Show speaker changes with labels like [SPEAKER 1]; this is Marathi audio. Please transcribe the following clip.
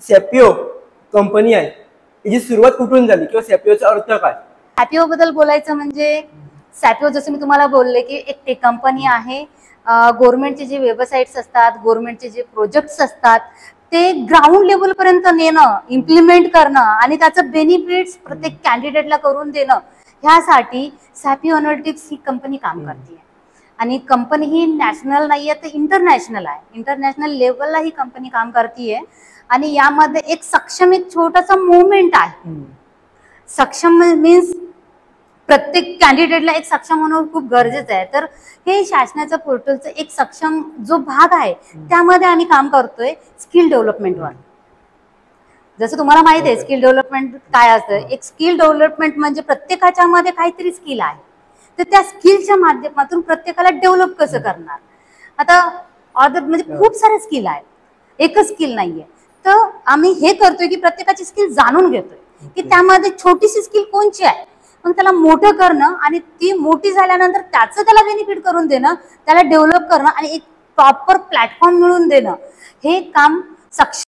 [SPEAKER 1] सॅपिओ कंपनी आहे, याची सुरुवात कुठून झाली किंवा सॅपिओचा अर्थ काय?
[SPEAKER 2] सॅपिओ बद्दल बोलायचं म्हणजे सॅपिओ जसं मी तुम्हाला बोलले की एक कंपनी आहे. गव्हर्नमेंटचे जे वेबसाईट्स असतात, गव्हर्नमेंटचे जे प्रोजेक्ट्स असतात ते ग्राउंड लेवल पर्यंत नेणं, इम्प्लिमेंट करणं आणि त्याचं बेनिफिट्स प्रत्येक कॅन्डिडेटला करून देणं, ह्यासाठी सॅपिओ अनालिटिक्स ही कंपनी काम करते. आणि कंपनी ही नॅशनल नाहीये तर इंटरनॅशनल आहे. इंटरनॅशनल लेवलला ही कंपनी काम करते आणि यामध्ये एक सक्षम एक छोटासा मुवमेंट आहे. सक्षम मीन्स प्रत्येक कॅन्डिडेटला एक सक्षम होणं खूप गरजेचं आहे. तर हे शासनाच्या पोर्टलचं एक सक्षम जो भाग आहे त्यामध्ये आम्ही काम करतोय स्किल डेव्हलपमेंटवर. जसं तुम्हाला माहिती आहे स्किल डेव्हलपमेंट काय असतं. एक स्किल डेव्हलपमेंट म्हणजे प्रत्येकाच्या मध्ये काहीतरी स्किल आहे, तर त्या स्किलच्या माध्यमातून प्रत्येकाला डेव्हलप कसं करणार. आता अदर म्हणजे खूप सारे स्किल आहेत, एकच स्किल नाहीये. तर आम्ही हे करतोय की प्रत्येकाची स्किल जाणून घेतोय की त्यामध्ये छोटीशी स्किल कोणची आहे, मग त्याला मोठं करणं आणि ती मोठी झाल्यानंतर त्याचं त्याला बेनिफिट करून देणं, त्याला डेव्हलप करणं आणि एक प्रॉपर प्लॅटफॉर्म मिळवून देणं, हे काम सक्षम